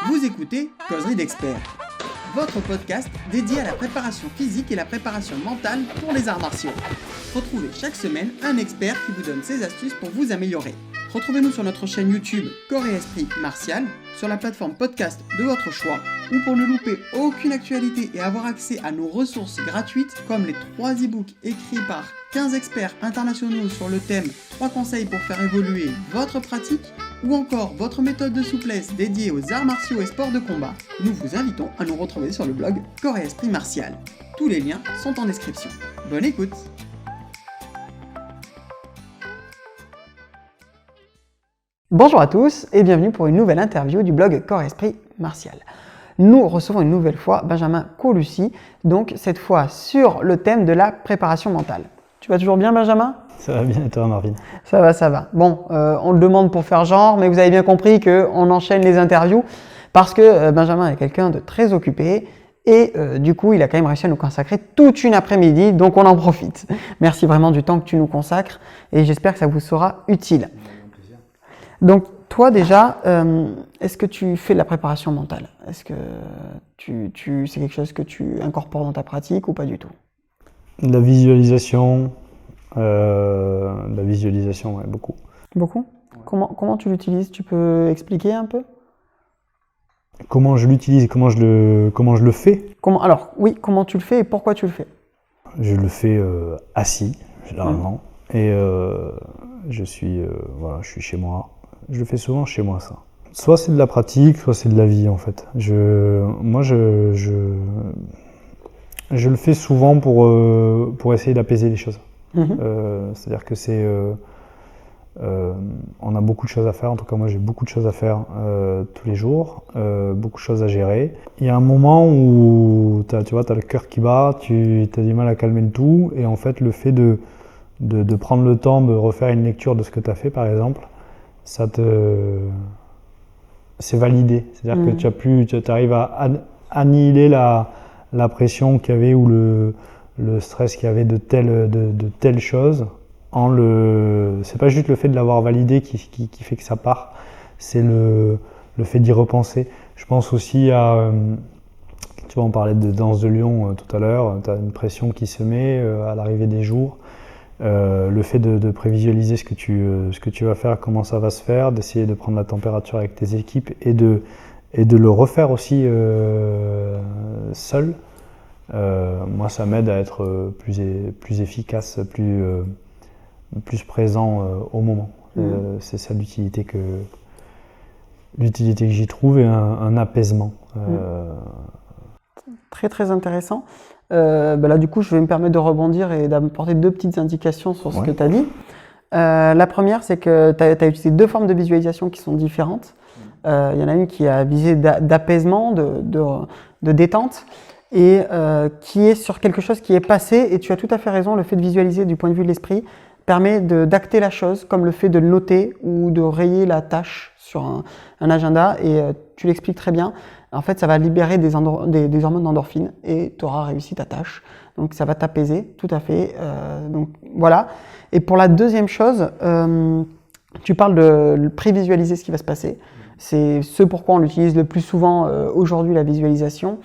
Vous écoutez Causerie d'experts, votre podcast dédié à la préparation physique et la préparation mentale pour les arts martiaux. Retrouvez chaque semaine un expert qui vous donne ses astuces pour vous améliorer. Retrouvez-nous sur notre chaîne YouTube Corps et Esprit Martial, sur la plateforme podcast de votre choix, ou pour ne louper aucune actualité et avoir accès à nos ressources gratuites comme les 3 e-books écrits par 15 experts internationaux sur le thème 3 conseils pour faire évoluer votre pratique, ou encore votre méthode de souplesse dédiée aux arts martiaux et sports de combat, nous vous invitons à nous retrouver sur le blog Corps et Esprit Martial. Tous les liens sont en description. Bonne écoute! Bonjour à tous et bienvenue pour une nouvelle interview du blog Corps et Esprit Martial. Nous recevons une nouvelle fois Benjamin Colucci, donc cette fois sur le thème de la préparation mentale. Tu vas toujours bien, Benjamin ? Ça va bien et toi, Marvin ? Ça va, ça va. Bon, on le demande pour faire genre, mais vous avez bien compris qu'on enchaîne les interviews parce que Benjamin est quelqu'un de très occupé et du coup, il a quand même réussi à nous consacrer toute une après-midi, donc on en profite. Merci vraiment du temps que tu nous consacres et j'espère que ça vous sera utile. Donc, toi déjà, est-ce que tu fais de la préparation mentale ? Est-ce que c'est quelque chose que tu incorpores dans ta pratique ou pas du tout ? La visualisation, ouais, beaucoup. Beaucoup ? Comment tu l'utilises ? Tu peux expliquer un peu ? Comment je l'utilise, comment je le fais ? Comment tu le fais et pourquoi tu le fais ? Je le fais assis, généralement, et je suis chez moi. Je le fais souvent chez moi, ça. Soit c'est de la pratique, soit c'est de la vie, en fait. Je le fais souvent pour essayer d'apaiser les choses. C'est-à-dire que on a beaucoup de choses à faire, en tout cas moi j'ai beaucoup de choses à faire tous les jours, beaucoup de choses à gérer. Il y a un moment où tu as le cœur qui bat, tu as du mal à calmer le tout, et en fait le fait de prendre le temps de refaire une lecture de ce que tu as fait par exemple, c'est validé. C'est-à-dire que tu arrives à annihiler la pression qu'il y avait ou le stress qu'il y avait de telle chose. C'est pas juste le fait de l'avoir validé qui fait que ça part, c'est le fait d'y repenser. Je pense aussi à, tu vois, on parlait de danse de lion tout à l'heure, tu as une pression qui se met à l'arrivée des jours. Le fait de prévisualiser ce que tu vas faire, comment ça va se faire, d'essayer de prendre la température avec tes équipes et de le refaire aussi seul. Moi, ça m'aide à être plus efficace, plus présent au moment. C'est ça l'utilité que j'y trouve et un apaisement. Très très intéressant. Là du coup je vais me permettre de rebondir et d'apporter 2 petites indications sur ce que tu as dit. La première c'est que tu as utilisé 2 formes de visualisation qui sont différentes. Il y en a une qui a visé d'apaisement, de détente et qui est sur quelque chose qui est passé, et tu as tout à fait raison, le fait de visualiser du point de vue de l'esprit permet d'acter la chose, comme le fait de le noter ou de rayer la tâche sur un agenda, et tu l'expliques très bien. En fait, ça va libérer des hormones d'endorphine et tu auras réussi ta tâche. Donc, ça va t'apaiser, tout à fait. Donc, voilà. Et pour la deuxième chose, tu parles de prévisualiser ce qui va se passer. C'est ce pourquoi on l'utilise le plus souvent aujourd'hui, la visualisation.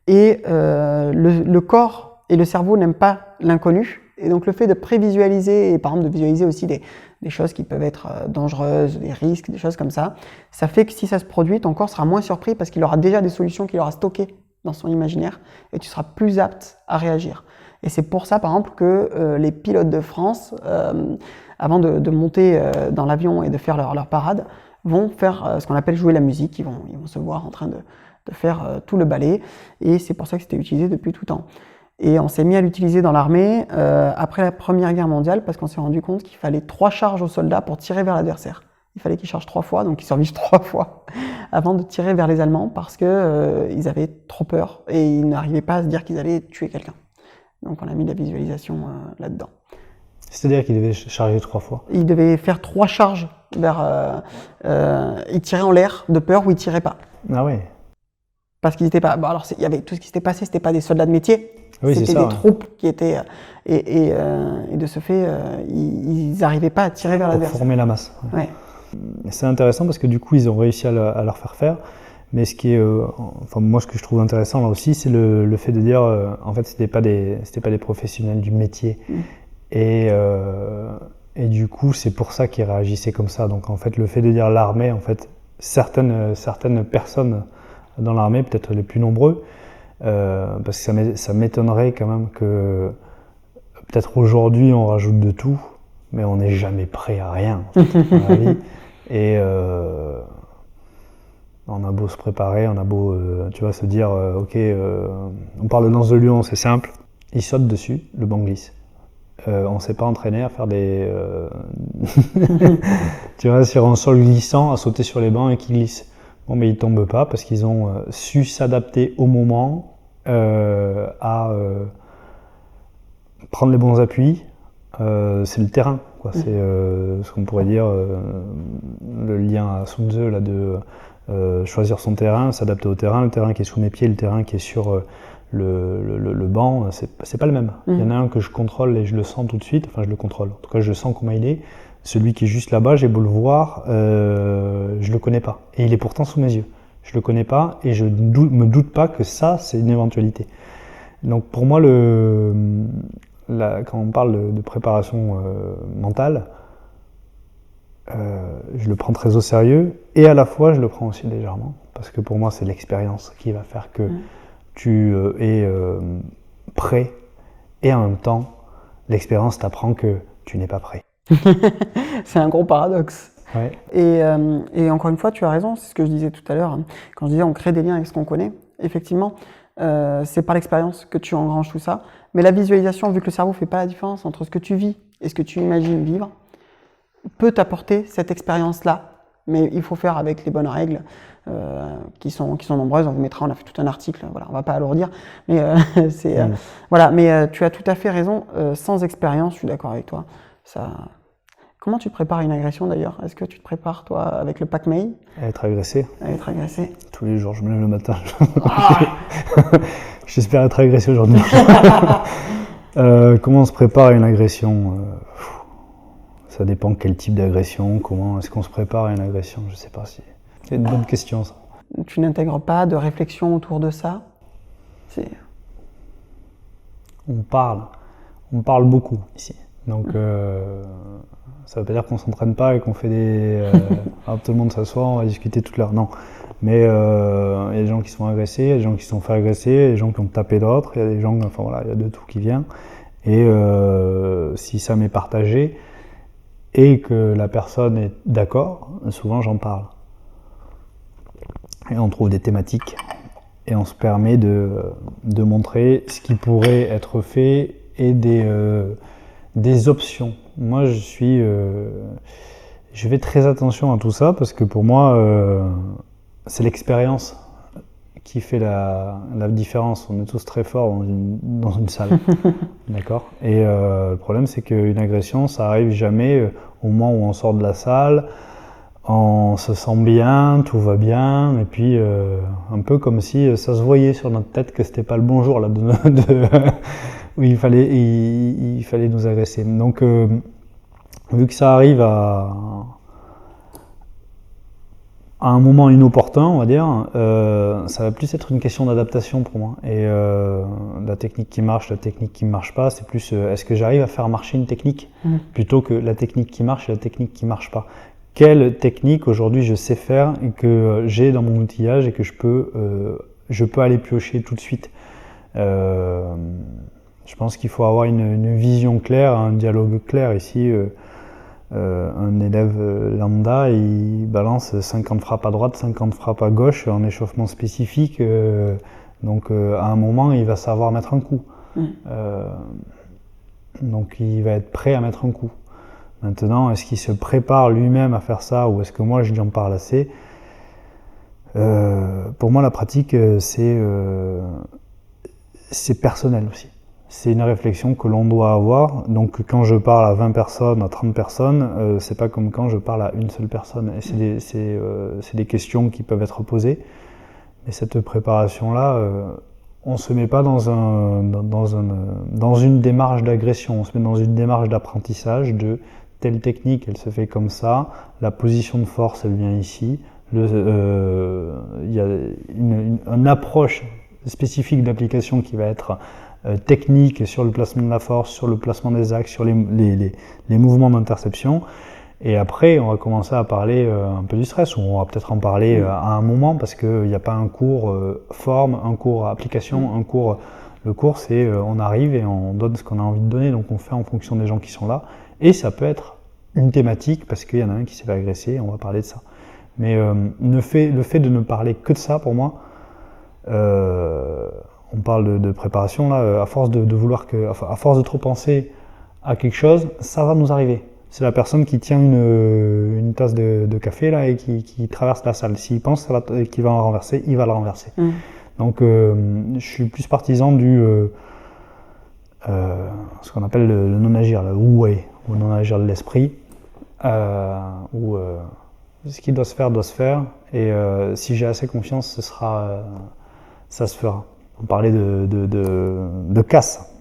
Et le corps et le cerveau n'aiment pas l'inconnu. Et donc, le fait de prévisualiser, et par exemple de visualiser aussi des choses qui peuvent être dangereuses, des risques, des choses comme ça, ça fait que si ça se produit, ton corps sera moins surpris parce qu'il aura déjà des solutions qu'il aura stockées dans son imaginaire et tu seras plus apte à réagir. Et c'est pour ça, par exemple, que les pilotes de France, avant de monter dans l'avion et de faire leur parade, vont faire ce qu'on appelle jouer la musique. Ils vont se voir en train de faire tout le ballet, et c'est pour ça que c'était utilisé depuis tout temps. Et on s'est mis à l'utiliser dans l'armée après la Première Guerre mondiale parce qu'on s'est rendu compte qu'il fallait 3 charges aux soldats pour tirer vers l'adversaire. Il fallait qu'ils chargent 3 fois, donc ils survivent 3 fois avant de tirer vers les Allemands parce qu'ils avaient trop peur et ils n'arrivaient pas à se dire qu'ils allaient tuer quelqu'un. Donc on a mis de la visualisation là-dedans. C'est-à-dire qu'ils devaient charger 3 fois ? Ils devaient faire 3 charges vers... ils tiraient en l'air de peur ou ils tiraient pas. Ah ouais. Parce qu'ils n'étaient pas... Bon, alors il y avait tout ce qui s'était passé, c'était pas des soldats de métier. Oui, c'était des troupes qui étaient... Et de ce fait, ils n'arrivaient pas à tirer vers l'adversaire. Pour former la masse. Ouais. C'est intéressant parce que du coup, ils ont réussi à leur faire faire. Mais ce qui est, moi, ce que je trouve intéressant là aussi, c'est le fait de dire, en fait, c'était pas des professionnels du métier. Et du coup, c'est pour ça qu'ils réagissaient comme ça. Donc, en fait, le fait de dire l'armée, en fait, certaines personnes dans l'armée, peut-être les plus nombreux, parce que ça m'étonnerait quand même que peut-être aujourd'hui on rajoute de tout, mais on n'est jamais prêt à rien en fait, dans la vie. Et on a beau se préparer, on a beau se dire ok, on parle de danse de lion, c'est simple, il saute dessus, le banc glisse. On ne s'est pas entraîné à faire des sur un sol glissant, à sauter sur les bancs et qui glissent. Bon, mais ils ne tombent pas parce qu'ils ont su s'adapter au moment, à prendre les bons appuis. C'est le terrain, quoi. C'est ce qu'on pourrait dire le lien à Sun Tzu là, de choisir son terrain, s'adapter au terrain, le terrain qui est sous mes pieds, le terrain qui est sur le banc, c'est pas le même. Il y en a un que je contrôle et je le sens tout de suite, enfin je le contrôle, en tout cas je sens comment il est. Celui qui est juste là-bas, j'ai beau le voir, je le connais pas. Et il est pourtant sous mes yeux. Je le connais pas et je me doute pas que ça, c'est une éventualité. Donc pour moi, quand on parle de préparation mentale, je le prends très au sérieux et à la fois je le prends aussi légèrement. Parce que pour moi, c'est l'expérience qui va faire que tu es prêt et en même temps, l'expérience t'apprend que tu n'es pas prêt. C'est un gros paradoxe. Ouais. Et encore une fois, tu as raison, c'est ce que je disais tout à l'heure, hein. Quand je disais on crée des liens avec ce qu'on connaît, effectivement, c'est par l'expérience que tu engranges tout ça. Mais la visualisation, vu que le cerveau ne fait pas la différence entre ce que tu vis et ce que tu imagines vivre, peut t'apporter cette expérience-là. Mais il faut faire avec les bonnes règles qui sont nombreuses. On vous mettra, on a fait tout un article, voilà, on ne va pas alourdir. Mais, voilà, mais tu as tout à fait raison, sans expérience, je suis d'accord avec toi. Ça... Comment tu te prépares une agression d'ailleurs? Est-ce que tu te prépares toi avec le PAC-MEI? À être agressé. À être agressé. Tous les jours, je me lève le matin. J'espère être agressé aujourd'hui. Comment on se prépare à une agression? Ça dépend quel type d'agression, comment est-ce qu'on se prépare à une agression, je sais pas si... C'est une bonne question ça. Tu n'intègres pas de réflexion autour de ça? On parle beaucoup ici. Donc ça veut pas dire qu'on s'entraîne pas et qu'on fait des... tout le monde s'assoit, on va discuter toute l'heure, non. Mais il y a des gens qui sont agressés, il y a des gens qui se sont fait agresser, il y a des gens qui ont tapé d'autres, il y a des gens, enfin voilà, il y a de tout qui vient. Et si ça m'est partagé et que la personne est d'accord, souvent j'en parle. Et on trouve des thématiques et on se permet de montrer ce qui pourrait être fait et des options. Moi je fais très attention à tout ça parce que pour moi c'est l'expérience qui fait la différence. On est tous très forts dans une salle, d'accord. Et le problème c'est qu'une agression ça arrive jamais au moment où on sort de la salle, on se sent bien, tout va bien, et puis un peu comme si ça se voyait sur notre tête que c'était pas le bon jour là, où il fallait nous agresser. Donc vu que ça arrive à un moment inopportun, on va dire, ça va plus être une question d'adaptation pour moi. Et la technique qui marche, la technique qui ne marche pas, c'est plus est-ce que j'arrive à faire marcher une technique plutôt que la technique qui marche et la technique qui ne marche pas. Quelle technique aujourd'hui je sais faire et que j'ai dans mon outillage et que je peux aller piocher tout de suite. Je pense qu'il faut avoir une vision claire, un dialogue clair ici. Un élève lambda, il balance 50 frappes à droite, 50 frappes à gauche en échauffement spécifique. Donc à un moment, il va savoir mettre un coup. Donc il va être prêt à mettre un coup. Maintenant, est-ce qu'il se prépare lui-même à faire ça ou est-ce que moi je lui en parle assez? Pour moi, la pratique, c'est personnel aussi. C'est une réflexion que l'on doit avoir. Donc quand je parle à 20 personnes, à 30 personnes, c'est pas comme quand je parle à une seule personne. Et c'est des questions qui peuvent être posées. Mais cette préparation-là, on ne se met pas dans une démarche d'agression. On se met dans une démarche d'apprentissage de telle technique, elle se fait comme ça. La position de force, elle vient ici. Il y a une approche spécifique d'application qui va être technique sur le placement de la force, sur le placement des axes, sur les mouvements d'interception. Et après, on va commencer à parler un peu du stress, ou on va peut-être en parler à un moment, parce qu'il n'y a pas un cours forme, un cours application, un cours... Le cours, c'est on arrive et on donne ce qu'on a envie de donner, donc on fait en fonction des gens qui sont là. Et ça peut être une thématique, parce qu'il y en a un qui s'est fait agresser, on va parler de ça. Mais le fait de ne parler que de ça, pour moi, on parle de préparation, là, à force de trop penser à quelque chose, ça va nous arriver. C'est la personne qui tient une tasse de café là, et qui traverse la salle. S'il pense qu'il va en renverser, il va la renverser. Donc je suis plus partisan du ce qu'on appelle le non-agir, le wu-wei, ou non-agir de l'esprit, où ce qui doit se faire, et si j'ai assez confiance, ça se fera. On parlait de casse.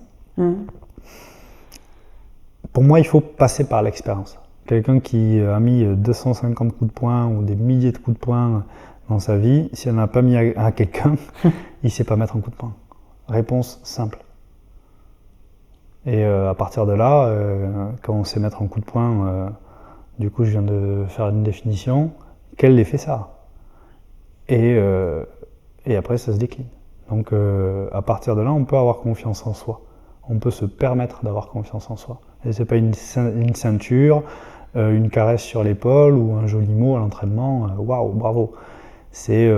Pour moi, il faut passer par l'expérience. Quelqu'un qui a mis 250 coups de poing ou des milliers de coups de poing dans sa vie, si elle n'a pas mis à quelqu'un, il ne sait pas mettre un coup de poing. Réponse simple. Et à partir de là, quand on sait mettre un coup de poing, du coup je viens de faire une définition, quel effet ça a ? Et après ça se décline. Donc à partir de là, on peut avoir confiance en soi. On peut se permettre d'avoir confiance en soi. Et c'est pas une ceinture, une caresse sur l'épaule ou un joli mot à l'entraînement, waouh, bravo. C'est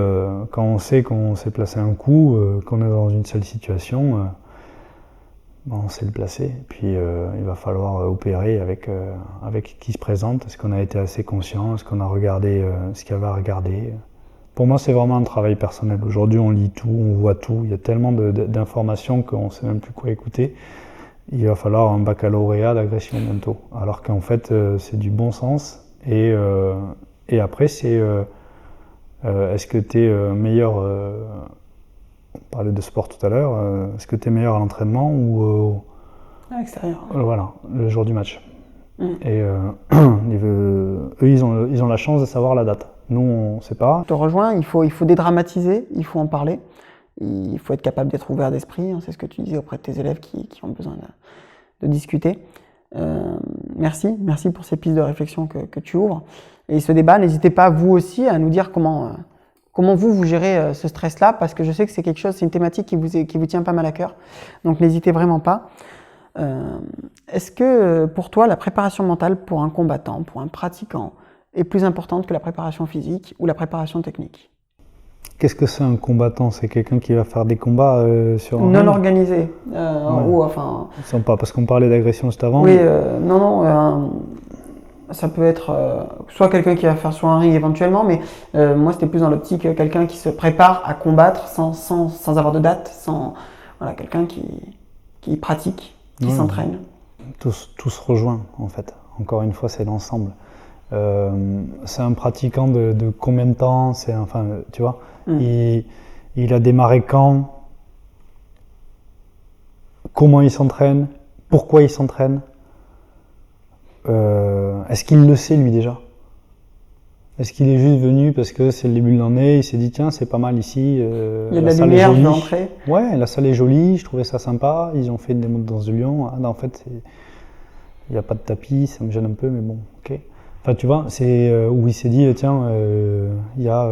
quand on sait qu'on s'est placé un coup, qu'on est dans une seule situation, on sait le placer. Puis il va falloir opérer avec qui se présente. Est-ce qu'on a été assez conscient ? Est-ce qu'on a regardé ce qu'il y avait à regarder ? Pour moi, c'est vraiment un travail personnel. Aujourd'hui, on lit tout, on voit tout. Il y a tellement d'informations qu'on ne sait même plus quoi écouter. Il va falloir un baccalauréat d'agression bientôt. Alors qu'en fait, c'est du bon sens. Et après, c'est est-ce que tu es meilleur... on parlait de sport tout à l'heure. Est-ce que tu es meilleur à l'entraînement ou à l'extérieur. Voilà, le jour du match. Et eux, ils ont la chance de savoir la date. Nous, on ne sait pas. Je te rejoins, il faut dédramatiser, il faut en parler. Il faut être capable d'être ouvert d'esprit, hein, c'est ce que tu disais auprès de tes élèves qui ont besoin de discuter. Merci pour ces pistes de réflexion que tu ouvres. Et ce débat, n'hésitez pas vous aussi à nous dire comment vous gérez ce stress-là, parce que je sais que c'est quelque chose, c'est une thématique qui vous tient pas mal à cœur. Donc n'hésitez vraiment pas. Est-ce que pour toi, la préparation mentale pour un combattant, pour un pratiquant, est plus importante que la préparation physique ou la préparation technique ? Qu'est-ce que c'est un combattant ? C'est quelqu'un qui va faire des combats sur un non organisé, ou enfin. Sympa, parce qu'on parlait d'agression juste avant. Oui, ça peut être soit quelqu'un qui va faire sur un ring éventuellement, mais moi c'était plus dans l'optique quelqu'un qui se prépare à combattre sans avoir de date, quelqu'un qui pratique, qui s'entraîne. Tout se rejoint en fait. Encore une fois, c'est l'ensemble. C'est un pratiquant de combien de temps ? Tu vois, il a démarré quand ? Comment il s'entraîne ? Pourquoi il s'entraîne ? Est-ce qu'il le sait lui déjà ? Est-ce qu'il est juste venu parce que c'est le début de l'année, il s'est dit tiens c'est pas mal ici, il y a de la lumière, je vais entrer. Ouais, la salle est jolie, je trouvais ça sympa, ils ont fait une démo de danse de Lyon, en fait il n'y a pas de tapis, ça me gêne un peu mais bon, ok. Enfin tu vois, c'est où il s'est dit tiens il y a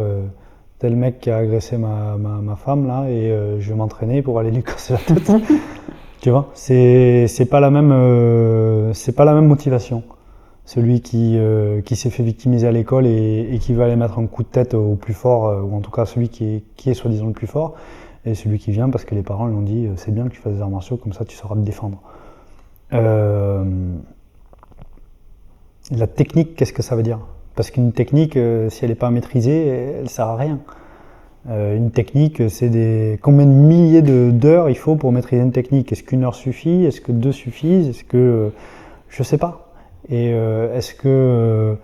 tel mec qui a agressé ma femme là et je vais m'entraîner pour aller lui casser la tête. Tu vois, c'est pas la même motivation. Celui qui s'est fait victimiser à l'école et qui veut aller mettre un coup de tête au plus fort, ou en tout cas celui qui est soi-disant le plus fort, et celui qui vient parce que les parents lui ont dit c'est bien que tu fasses des arts martiaux, comme ça tu sauras te défendre. La technique, qu'est-ce que ça veut dire ? Parce qu'une technique, si elle n'est pas maîtrisée, elle ne sert à rien. Une technique, c'est combien de milliers d'heures il faut pour maîtriser une technique ? Est-ce qu'une heure suffit ? Est-ce que 2 suffisent ? Est-ce que... je ne sais pas. Et est-ce que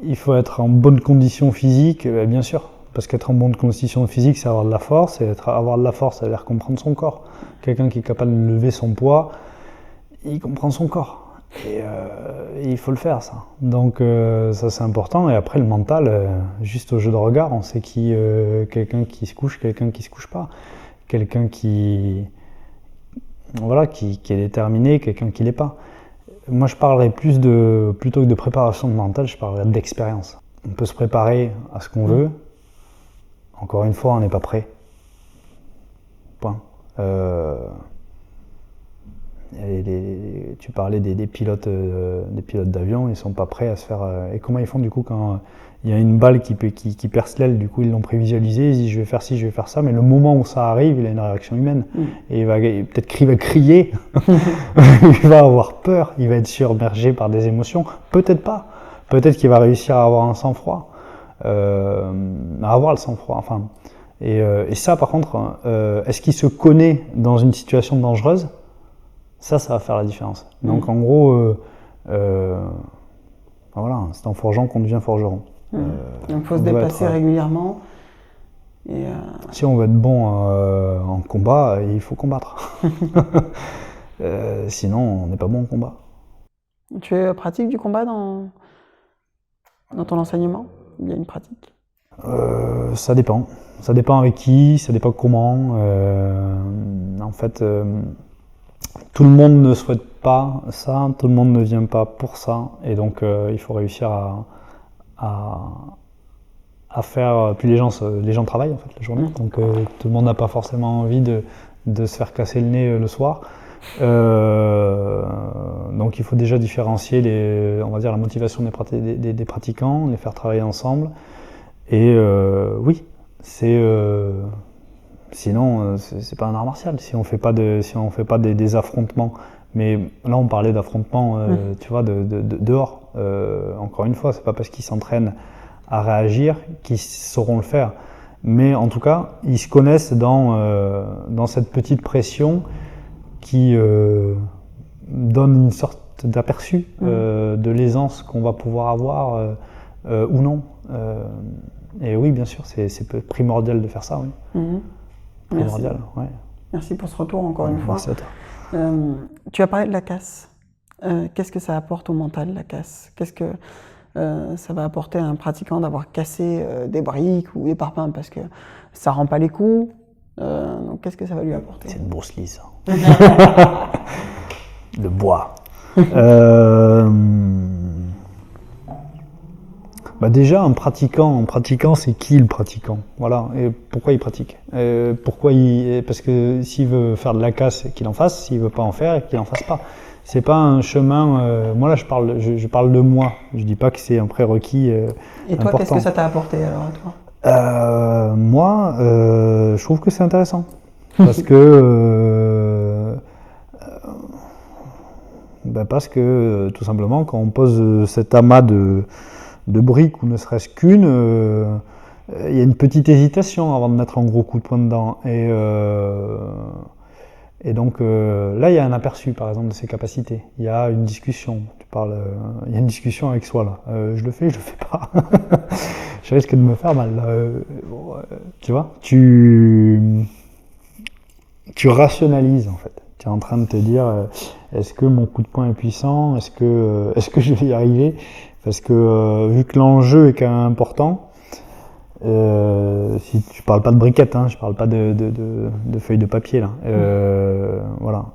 il faut être en bonne condition physique ? Bien sûr, parce qu'être en bonne condition physique, c'est avoir de la force, et avoir de la force, ça veut dire comprendre son corps. Quelqu'un qui est capable de lever son poids, il comprend son corps. Et il faut le faire, ça. Donc ça c'est important. Et après le mental, juste au jeu de regard, on sait quelqu'un qui se couche, quelqu'un qui se couche pas, quelqu'un qui est déterminé, quelqu'un qui l'est pas. Moi je parlerais plutôt que de préparation de mental, je parlerais d'expérience. On peut se préparer à ce qu'on veut. Encore une fois, on n'est pas prêt. Point. Tu parlais des pilotes d'avion, ils sont pas prêts à se faire. Et comment ils font du coup quand il y a une balle qui perce l'aile, du coup ils l'ont prévisualisé, ils disent je vais faire ci, je vais faire ça, mais le moment où ça arrive, il a une réaction humaine. Et peut-être qu'il va crier, il va avoir peur, il va être submergé par des émotions, peut-être pas. Peut-être qu'il va réussir à avoir un sang-froid, à avoir le sang-froid, enfin. Et ça par contre, est-ce qu'il se connaît dans une situation dangereuse ? Ça va faire la différence. Donc en gros, voilà, c'est en forgeant qu'on devient forgeron. Donc il faut se déplacer régulièrement. Et si on veut être bon en combat, il faut combattre. Sinon, on n'est pas bon en combat. Tu pratiques du combat dans ton enseignement ? Il y a une pratique ? Ça dépend. Ça dépend avec qui, ça dépend comment. En fait, tout le monde ne souhaite pas ça, tout le monde ne vient pas pour ça. Et donc, il faut réussir à faire. Puis les gens travaillent en fait la journée, donc tout le monde n'a pas forcément envie de se faire casser le nez le soir. Donc il faut déjà différencier on va dire la motivation des pratiquants, les faire travailler ensemble. Et oui, sinon c'est pas un art martial si on fait pas des affrontements. Mais là on parlait d'affrontements, tu vois, de dehors. Encore une fois, c'est pas parce qu'ils s'entraînent à réagir qu'ils sauront le faire. Mais en tout cas, ils se connaissent dans cette petite pression qui donne une sorte d'aperçu de l'aisance qu'on va pouvoir avoir ou non. Et oui, bien sûr, c'est primordial de faire ça, oui. Primordial, Merci. Ouais. Merci pour ce retour encore une fois. Merci à toi. Tu as parlé de la casse. Qu'est-ce que ça apporte au mental, la casse ? Qu'est-ce que ça va apporter à un pratiquant d'avoir cassé des briques ou des parpaings, parce que ça rend pas les coups. Donc qu'est-ce que ça va lui apporter ? C'est une Bruce Lee, ça. Le bois. Déjà, un pratiquant, c'est qui le pratiquant ? Voilà. Et pourquoi il pratique ? Parce que s'il veut faire de la casse, qu'il en fasse. S'il veut pas en faire, qu'il en fasse pas. C'est pas un chemin. Moi là, je parle de moi. Je dis pas que c'est un prérequis. Et toi, important. Qu'est-ce que ça t'a apporté alors à toi ? Moi, je trouve que c'est intéressant parce que tout simplement, quand on pose cet amas de briques, ou ne serait-ce qu'une, il y a une petite hésitation avant de mettre un gros coup de poing dedans. Et donc là, il y a un aperçu, par exemple, de ses capacités. Il y a une discussion. Il y a une discussion avec soi là. Je le fais pas. Je risque de me faire mal. Tu vois, tu rationalises en fait. Tu es en train de te dire, est-ce que mon coup de poing est puissant ? Est-ce que je vais y arriver ? Parce que vu que l'enjeu est quand même important, si tu parles pas de briquettes, hein, je parle pas de feuilles de papier là. Voilà.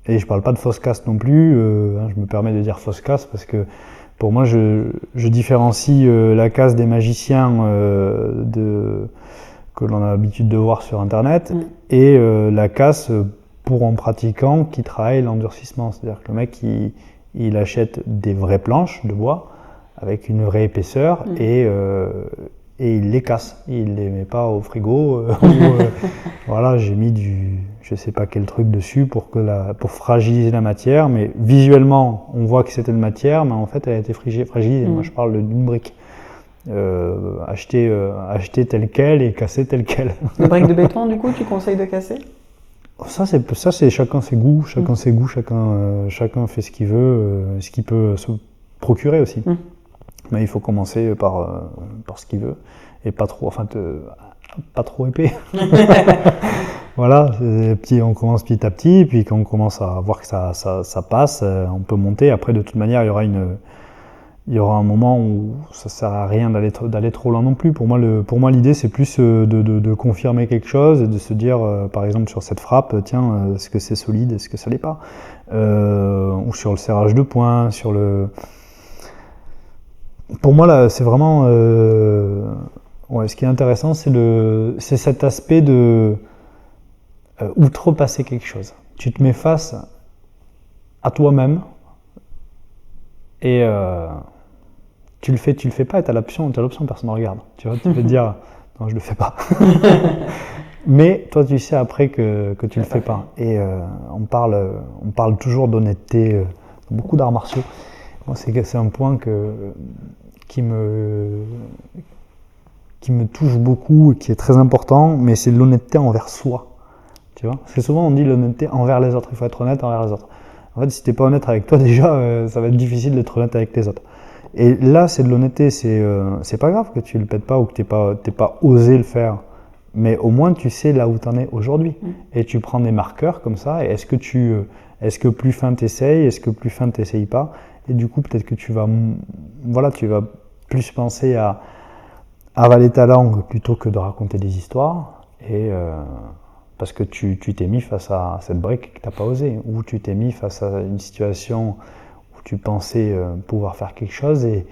Et je parle pas de fausse casse non plus. Je me permets de dire fausse casse parce que pour moi, je différencie la casse des magiciens que l'on a l'habitude de voir sur Internet et la casse pour un pratiquant qui travaille l'endurcissement. C'est-à-dire que le mec, il achète des vraies planches de bois avec une vraie épaisseur et il les casse. Il les met pas au frigo. Voilà, j'ai mis je sais pas quel truc dessus pour fragiliser la matière, mais visuellement on voit que c'était de matière, mais en fait elle a été fragilisée. Moi je parle d'une brique. Acheter telle quelle et casser telle quelle. Les briques de béton, du coup, tu conseilles de casser ? Ça c'est chacun ses goûts, chacun fait ce qu'il veut, ce qu'il peut se procurer aussi. Mais il faut commencer par ce qu'il veut et pas trop épais. Voilà, on commence petit à petit, puis quand on commence à voir que ça passe, on peut monter. Après, de toute manière, il y aura un moment où ça ne sert à rien d'aller trop loin non plus. Pour moi, l'idée, c'est plus de confirmer quelque chose et de se dire, par exemple, sur cette frappe, tiens, est-ce que c'est solide, est-ce que ça ne l'est pas, ou sur le serrage de poing, sur le... Pour moi, là, c'est vraiment... ce qui est intéressant, c'est cet aspect de outrepasser quelque chose. Tu te mets face à toi-même et tu le fais pas et t'as l'option, personne ne regarde. Tu vois, tu peux te dire, non, je le fais pas. Mais toi, tu sais après que tu le fais pas. Et on parle toujours d'honnêteté dans beaucoup d'arts martiaux. Moi, c'est un point qui me touche beaucoup et qui est très important, mais c'est l'honnêteté envers soi. Tu vois, parce que souvent on dit l'honnêteté envers les autres, il faut être honnête envers les autres. En fait, si t'es pas honnête avec toi déjà, ça va être difficile d'être honnête avec les autres. Et là, c'est de l'honnêteté, c'est pas grave que tu le pètes pas ou que t'aies pas osé le faire, mais au moins tu sais là où t'en es aujourd'hui. Et tu prends des marqueurs comme ça, et est-ce que plus fin t'essayes, est-ce que plus fin t'essayes pas, et du coup peut-être que tu vas plus penser à avaler ta langue plutôt que de raconter des histoires, et parce que tu t'es mis face à cette brique que tu n'as pas osé, ou tu t'es mis face à une situation où tu pensais pouvoir faire quelque chose, et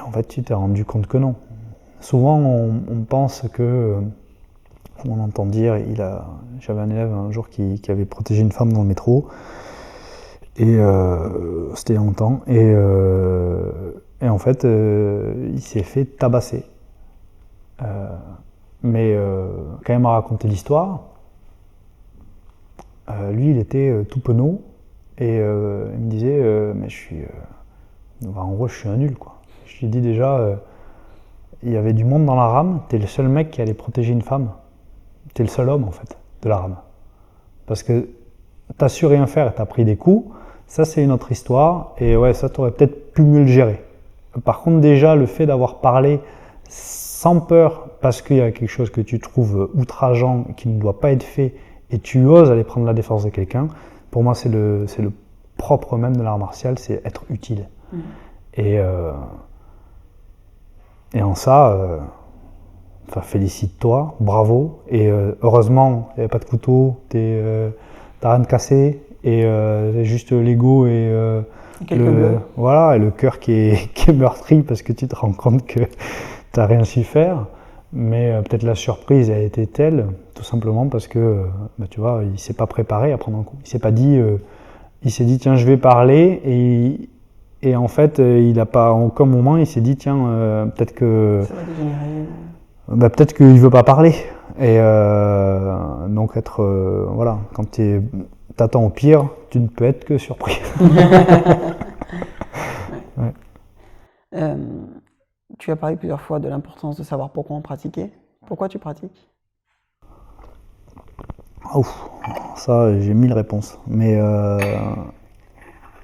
en fait tu t'es rendu compte que non. Souvent on pense que, on entend dire, j'avais un élève un jour qui avait protégé une femme dans le métro, et c'était il y a longtemps, et en fait, il s'est fait tabasser. Mais quand il m'a raconté l'histoire, lui, il était tout penaud et il me disait mais en gros, je suis un nul, quoi. Je lui ai dit déjà, il y avait du monde dans la rame, t'es le seul mec qui allait protéger une femme. T'es le seul homme, en fait, de la rame. Parce que t'as su rien faire et t'as pris des coups, ça c'est une autre histoire, et ouais, ça t'aurais peut-être pu mieux le gérer. Par contre, déjà, le fait d'avoir parlé sans peur, parce qu'il y a quelque chose que tu trouves outrageant, qui ne doit pas être fait, et tu oses aller prendre la défense de quelqu'un, pour moi, c'est le propre même de l'art martial, c'est être utile. Et en ça, félicite-toi, bravo, et heureusement, il n'y avait pas de couteau, t'as rien de cassé, et juste l'ego et le cœur qui est meurtri parce que tu te rends compte que tu n'as rien su faire, mais peut-être la surprise a été telle, tout simplement parce que tu vois, il ne s'est pas préparé à prendre un coup. Il s'est pas dit, il s'est dit tiens, je vais parler, et en fait il n'a pas, en aucun moment il s'est dit tiens, peut-être que ça va dégénérer. Peut-être qu'il ne veut pas parler, et donc voilà, quand t'attends au pire, tu ne peux être que surpris. Ouais. Tu as parlé plusieurs fois de l'importance de savoir pourquoi on pratiquait. Pourquoi tu pratiques ? Ça, j'ai 1000 réponses. Mais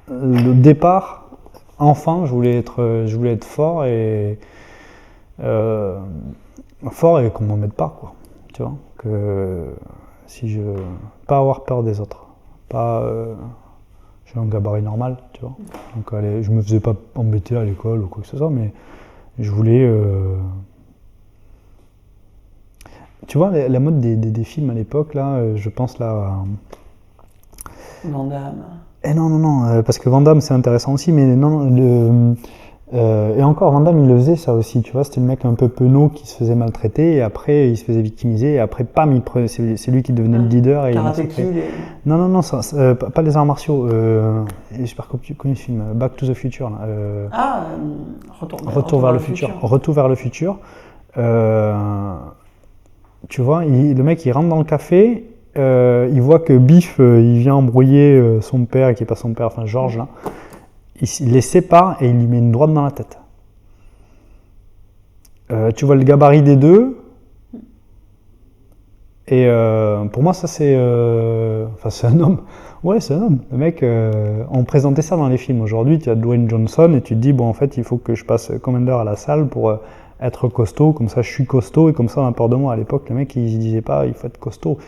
le départ, enfant, je voulais être fort et qu'on m'en mette pas, quoi. Tu vois, pas avoir peur des autres. J'ai un gabarit normal, tu vois. Donc je me faisais pas embêter à l'école ou quoi que ce soit, mais je voulais... Tu vois, la mode des films à l'époque, là, je pense là à... Van Damme. Non, parce que Van Damme c'est intéressant aussi, mais non, et encore, Van Damme il le faisait ça aussi, tu vois, c'était le mec un peu penaud qui se faisait maltraiter, et après il se faisait victimiser, et après pam, c'est lui qui devenait le leader. Non, pas les arts martiaux, il est super connu ce film, Back to the Future. Là, Retour vers le futur. Retour vers le futur. Tu vois, le mec il rentre dans le café, il voit que Biff il vient embrouiller son père, qui n'est pas son père, enfin George là. Il les sépare et il lui met une droite dans la tête. Tu vois le gabarit des deux. Et pour moi, ça c'est un homme. Ouais, c'est un homme. Le mec, on présentait ça dans les films. Aujourd'hui, tu as Dwayne Johnson et tu te dis, bon, en fait, il faut que je passe combien d'heures à la salle pour être costaud, comme ça je suis costaud et comme ça on a peur de moi. À l'époque, les mecs ils disaient pas il faut être costaud,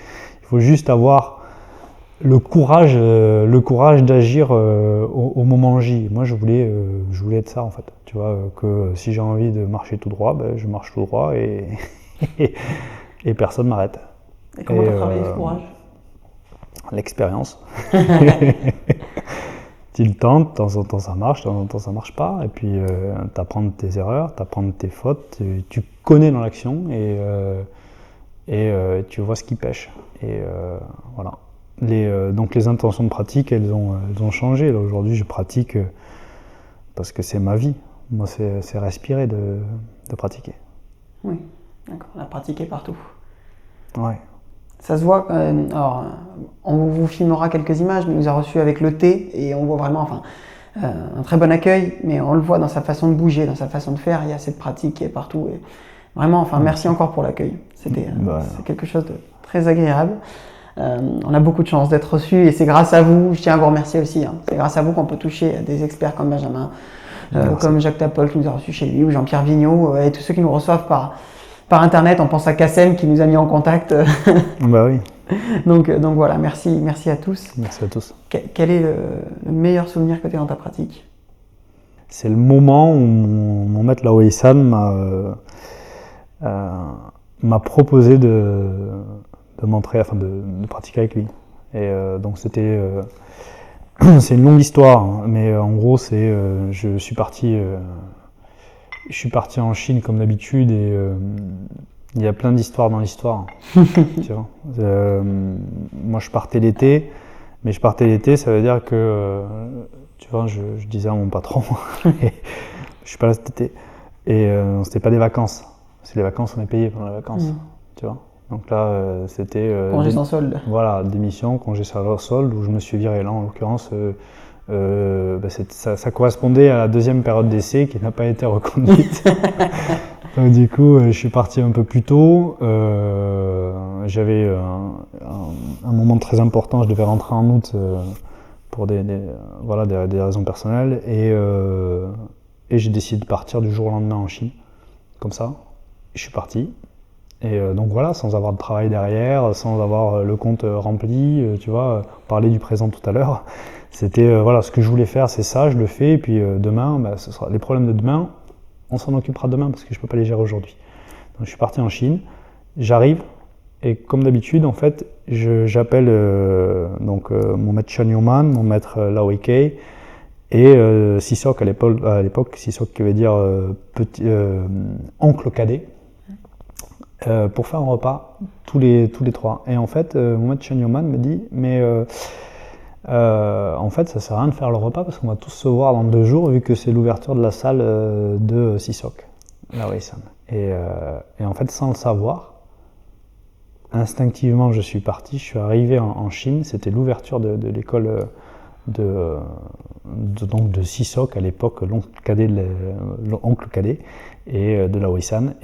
il faut juste avoir le courage d'agir au moment J. Moi je voulais être ça en fait, tu vois, que si j'ai envie de marcher tout droit, ben, je marche tout droit et, et personne m'arrête. Et comment tu as travaillé ce courage? L'expérience. Tu le tentes, de temps en temps ça marche, de temps en temps ça marche pas, et puis tu apprends de tes erreurs, tu apprends de tes fautes, tu connais dans l'action et tu vois ce qui pêche. Et voilà. Donc les intentions de pratique, elles ont changé. Là, aujourd'hui, je pratique parce que c'est ma vie. Moi, c'est respirer de pratiquer. Oui, d'accord. La pratiquer partout. Ouais. Ça se voit, alors, on vous filmera quelques images, mais il nous a reçus avec le thé et on voit vraiment un très bon accueil, mais on le voit dans sa façon de bouger, dans sa façon de faire, il y a cette pratique qui est partout. Et vraiment, merci encore pour l'accueil. C'est quelque chose de très agréable. On a beaucoup de chance d'être reçus et c'est grâce à vous, je tiens à vous remercier aussi, c'est grâce à vous qu'on peut toucher à des experts comme Benjamin, comme Jacques Tapol qui nous a reçus chez lui, ou Jean-Pierre Vigneault, et tous ceux qui nous reçoivent par internet. On pense à Kassem qui nous a mis en contact. Bah oui. Donc voilà, merci à tous. Merci à tous. Quel est le meilleur souvenir que tu as dans ta pratique? C'est le moment où mon maître Lao-Wei-San m'a proposé de m'entrer, enfin de pratiquer avec lui. Et donc c'était, c'est une longue histoire, hein, mais en gros je suis parti en Chine comme d'habitude et il y a plein d'histoires dans l'histoire. Tu vois. Moi je partais l'été, mais ça veut dire que tu vois, je disais à mon patron, je suis pas là cet été. Et c'était pas des vacances. C'est les vacances, on est payé pendant les vacances. Tu vois. Donc là, c'était. Congé sans solde. Voilà, démission, congé sans solde, où je me suis viré. Là, en l'occurrence, ça correspondait à la deuxième période d'essai qui n'a pas été reconduite. Donc, du coup, je suis parti un peu plus tôt. J'avais un moment très important, je devais rentrer en août pour des raisons personnelles. Et j'ai décidé de partir du jour au lendemain en Chine, comme ça. Je suis parti. Et donc voilà, sans avoir de travail derrière, sans avoir le compte rempli, tu vois, on parlait du présent tout à l'heure. C'était voilà, ce que je voulais faire, c'est ça, je le fais, et puis demain, ce sera les problèmes de demain, on s'en occupera demain parce que je peux pas les gérer aujourd'hui. Donc je suis parti en Chine, j'arrive, et comme d'habitude, en fait, j'appelle mon maître Chan Yuman, mon maître Lao Wei-Kei, et Sisok à l'époque, Sisok qui veut dire oncle cadet. Pour faire un repas tous les trois. Et en fait, mon maître Chan Yuman me dit mais en fait ça sert à rien de faire le repas parce qu'on va tous se voir dans 2 jours vu que c'est l'ouverture de la salle de Sisok, Lao Wei-San. Et en fait, sans le savoir, instinctivement je suis parti, je suis arrivé en Chine, c'était l'ouverture de l'école de Sisok à l'époque, l'oncle cadet et de Lao Wei-San.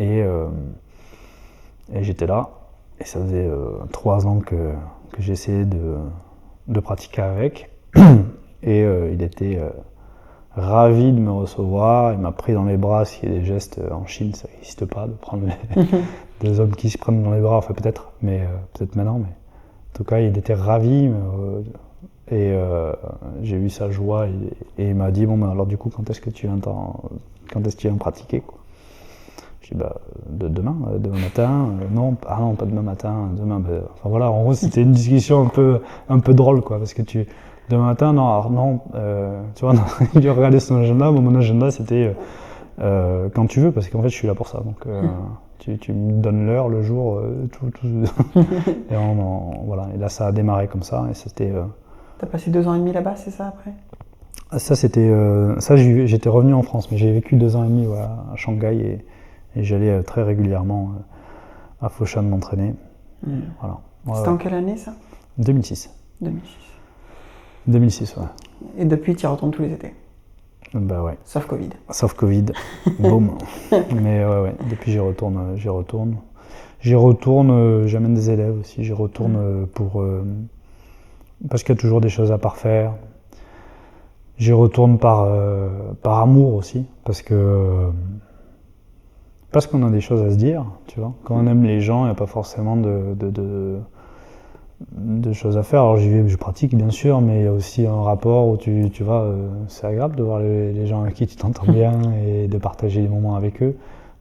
Et j'étais là, et ça faisait 3 ans que j'essayais de pratiquer avec. Et il était ravi de me recevoir, il m'a pris dans les bras, ce qui est des gestes en Chine, ça n'existe pas, de prendre des hommes qui se prennent dans les bras, enfin peut-être, mais peut-être maintenant, mais en tout cas il était ravi. Et j'ai eu sa joie, et il m'a dit bon, alors du coup, quand est-ce que tu viens pratiquer, quoi. Je dis demain matin, non, pas demain matin, demain. Enfin voilà, en gros c'était une discussion un peu drôle, quoi, parce que demain matin, non, alors non, tu vois, non, il a regardé son agenda, mon agenda c'était quand tu veux, parce qu'en fait je suis là pour ça, donc tu me donnes l'heure, le jour, tout. Et voilà, et là ça a démarré comme ça, et c'était. T'as passé 2 ans et demi là-bas, c'est ça après? Ça c'était, j'étais revenu en France, mais j'ai vécu 2 ans et demi voilà, à Shanghai et j'allais très régulièrement à Foshan m'entraîner. Voilà. C'était en quelle année ça? 2006. 2006, ouais. Et depuis, tu y retournes tous les étés? Bah ouais. Sauf Covid. Sauf Covid, boum. Mais ouais, depuis j'y retourne. J'amène des élèves aussi, j'y retourne parce qu'il y a toujours des choses à parfaire. J'y retourne par amour aussi, parce que parce qu'on a des choses à se dire, tu vois. Quand on aime les gens, il n'y a pas forcément de choses à faire. Alors j'y vais, je pratique bien sûr, mais il y a aussi un rapport où tu vois, c'est agréable de voir les gens avec qui tu t'entends bien et de partager des moments avec eux.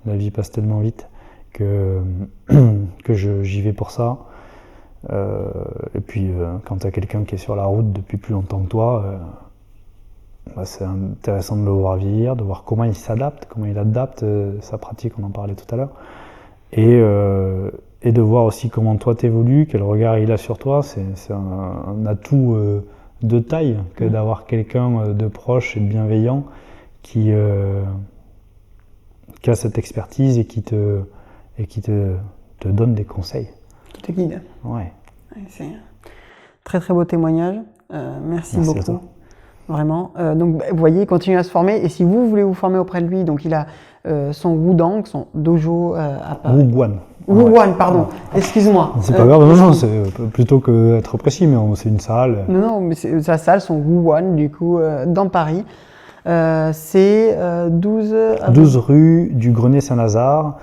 La vie passe tellement vite que j'y vais pour ça. Et puis quand tu as quelqu'un qui est sur la route depuis plus longtemps que toi, c'est intéressant de le voir vieillir, de voir comment il s'adapte, comment il adapte sa pratique, on en parlait tout à l'heure. Et de voir aussi comment toi t'évolues, quel regard il a sur toi, c'est un atout de taille que d'avoir quelqu'un de proche et de bienveillant qui a cette expertise et qui te donne des conseils. Qui te guide. Ouais. C'est un très très beau témoignage. Merci beaucoup. À toi. Vraiment. Donc vous voyez, il continue à se former. Et si vous voulez vous former auprès de lui, donc il a son Wudang, son dojo à Paris. Wuguan, pardon, excuse-moi. C'est pas grave, non, c'est plutôt qu'être précis, mais c'est une salle. Non, mais c'est sa salle, son Wuguan, du coup, dans Paris. C'est 12 rue du Grenier-Saint-Lazare.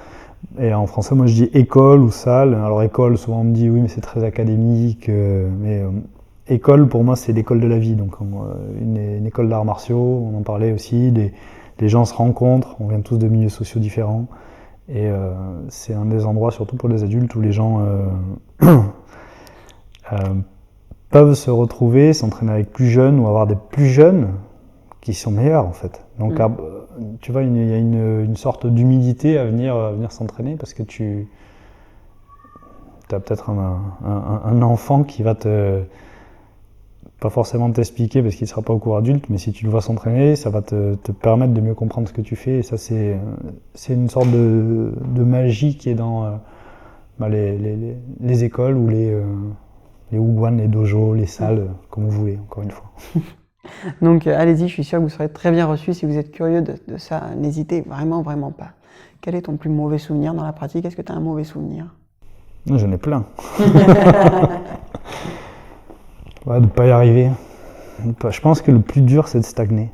Et en français, moi je dis école ou salle. Alors école, souvent on me dit oui, mais c'est très académique. Mais école, pour moi, c'est l'école de la vie. Donc une école d'arts martiaux, on en parlait aussi. Les gens se rencontrent, on vient tous de milieux sociaux différents. Et c'est un des endroits, surtout pour les adultes, où les gens peuvent se retrouver, s'entraîner avec plus jeunes ou avoir des plus jeunes qui sont meilleurs en fait. Donc tu vois, il y a une sorte d'humilité à venir s'entraîner parce que tu as peut-être un enfant qui va pas forcément t'expliquer parce qu'il ne sera pas au cours adulte, mais si tu le vois s'entraîner, ça va te permettre de mieux comprendre ce que tu fais. Et ça, c'est une sorte de magie qui est dans les écoles ou les Wuguan, les dojos, les salles, comme vous voulez, encore une fois. Donc allez-y, je suis sûr que vous serez très bien reçus. Si vous êtes curieux de ça, n'hésitez vraiment, vraiment pas. Quel est ton plus mauvais souvenir dans la pratique? Est-ce que tu as un mauvais souvenir? J'en ai plein. Ouais, de ne pas y arriver. Je pense que le plus dur, c'est de stagner.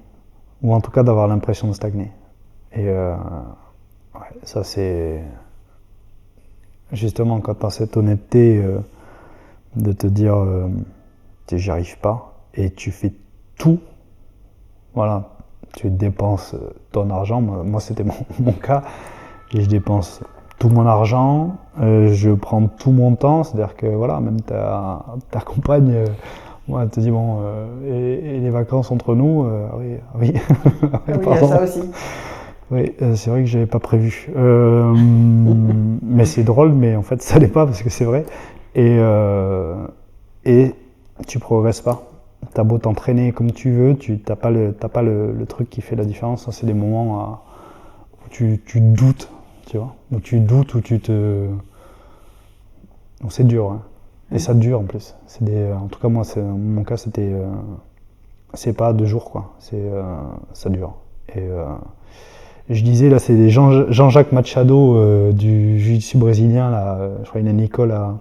Ou en tout cas d'avoir l'impression de stagner. Et ça, c'est justement quand tu as cette honnêteté de te dire j'y arrive pas et tu fais tout. Voilà, tu dépenses ton argent. Moi c'était mon cas. Et je dépense tout mon argent, je prends tout mon temps, c'est-à-dire que voilà, même ta compagne, elle te dit bon, et les vacances entre nous, oui. Oui, il y a ça aussi. Oui, c'est vrai que je n'avais pas prévu. Mais c'est drôle, mais en fait ça l'est pas parce que c'est vrai. Et tu progresses pas. T'as beau t'entraîner comme tu veux, t'as pas le truc qui fait la différence. Ça, c'est des moments où tu doutes. Tu vois, où tu doutes, où tu te... Donc c'est dur, hein. Et ça dure en plus. En tout cas moi, mon cas, c'était... c'est pas 2 jours, quoi. Ça dure. Et je disais, là, c'est Jean-Jacques Machado du jiu-jitsu brésilien, là, je crois qu'il a une école à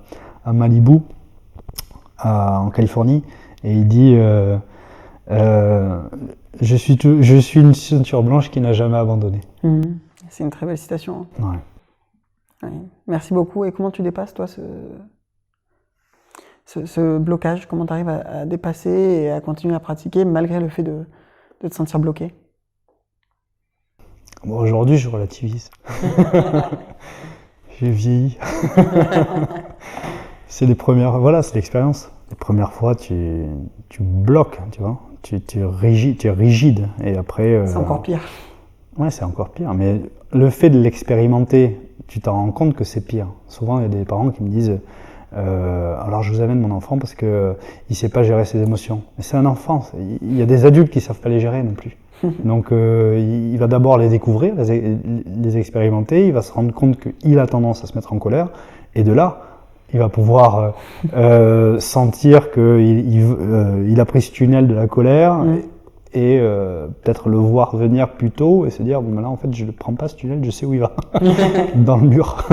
Malibu, en Californie, et il dit je suis une ceinture blanche qui n'a jamais abandonné. C'est une très belle citation. Ouais. Ouais. Merci beaucoup. Et comment tu dépasses, toi, ce blocage? Comment tu arrives à dépasser et à continuer à pratiquer malgré le fait de te sentir bloqué? Bon, aujourd'hui, je relativise. J'ai vieilli. C'est les premières... Voilà, c'est l'expérience. Les premières fois, tu bloques, tu vois. Tu es rigide. Et après... C'est encore pire. Ouais, c'est encore pire. Mais le fait de l'expérimenter, tu t'en rends compte que c'est pire. Souvent, il y a des parents qui me disent alors je vous amène mon enfant parce qu'il ne sait pas gérer ses émotions. Mais c'est un enfant. Il y a des adultes qui ne savent pas les gérer non plus. Donc, il va d'abord les découvrir, les expérimenter. Il va se rendre compte qu'il a tendance à se mettre en colère. Et de là, il va pouvoir sentir qu'il a pris ce tunnel de la colère. Et peut-être le voir venir plus tôt et se dire bon, là en fait je ne prends pas ce tunnel, je sais où il va, dans le mur.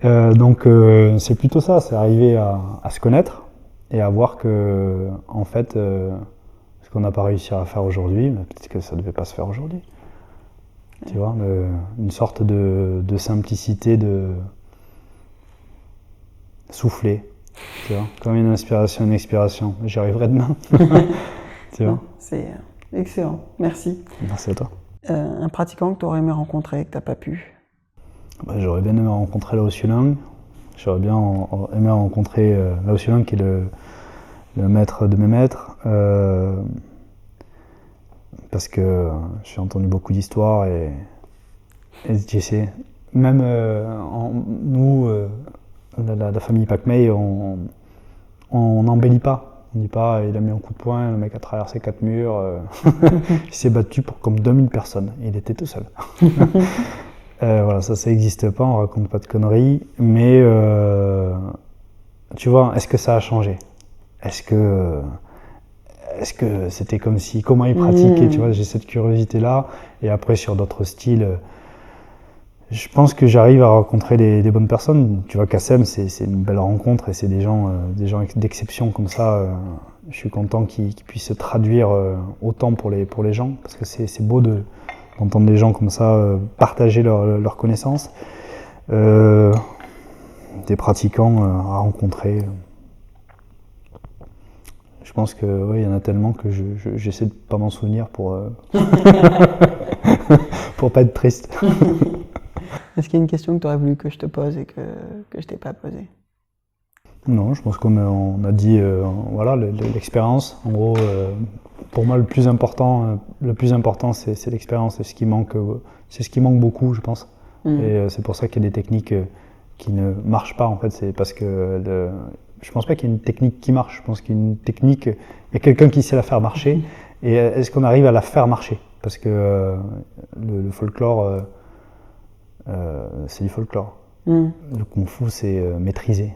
Donc c'est plutôt ça, c'est arriver à se connaître et à voir que en fait ce qu'on n'a pas réussi à faire aujourd'hui, peut-être que ça ne devait pas se faire aujourd'hui. Tu vois, une sorte de simplicité, de souffler, tu vois, comme une inspiration, une expiration. J'y arriverai demain. Tu vois. C'est excellent, merci. Merci à toi. Un pratiquant que tu aurais aimé rencontrer et que tu n'as pas pu? J'aurais bien aimé rencontrer Lao Xulong. J'aurais bien aimé rencontrer Lao Xulong, qui est le maître de mes maîtres. Parce que j'ai entendu beaucoup d'histoires et tu sais, même nous, la famille Pacmei, on n'embellit pas. On dit pas, il a mis un coup de poing, le mec a traversé 4 murs, il s'est battu pour comme 2000 personnes, il était tout seul. Voilà, ça n'existe pas, on raconte pas de conneries, mais tu vois, est-ce que ça a changé? Est-ce que c'était comme si, comment il pratiquait, tu vois, j'ai cette curiosité-là, et après sur d'autres styles, je pense que j'arrive à rencontrer des bonnes personnes. Tu vois, Kassem, c'est une belle rencontre et c'est des gens d'exception comme ça. Je suis content qu'ils puissent se traduire autant pour les gens, parce que c'est beau d'entendre des gens comme ça partager leurs connaissances. Des pratiquants à rencontrer. Je pense que il y en a tellement que j'essaie de pas m'en souvenir pour pour pas être triste. Est-ce qu'il y a une question que tu aurais voulu que je te pose et que je t'ai pas posée? Non, je pense qu'on a dit voilà, l'expérience. En gros, pour moi, le plus important, c'est l'expérience. C'est ce qui manque beaucoup, je pense. Et c'est pour ça qu'il y a des techniques qui ne marchent pas, en fait. C'est parce que je pense pas qu'il y ait une technique qui marche. Je pense qu'il y a une technique, il y a quelqu'un qui sait la faire marcher. Et est-ce qu'on arrive à la faire marcher? Parce que le folklore, c'est du folklore. Le kung-fu, c'est maîtriser.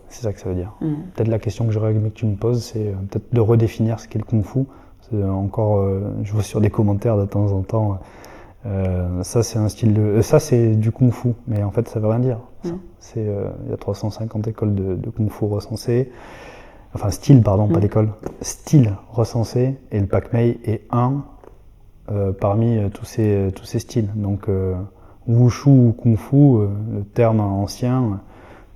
C'est ça que ça veut dire. Peut-être la question que j'aurais aimé que tu me poses, c'est peut-être de redéfinir ce qu'est le kung-fu. Encore, je vois sur des commentaires de temps en temps, ça c'est un style ça c'est du kung-fu, mais en fait ça veut rien dire. Il y a 350 écoles de kung-fu recensées, enfin style pardon, pas d'école, style recensé, et le Pacmei est un parmi tous ces styles. Donc Wushu ou kung-fu, le terme ancien,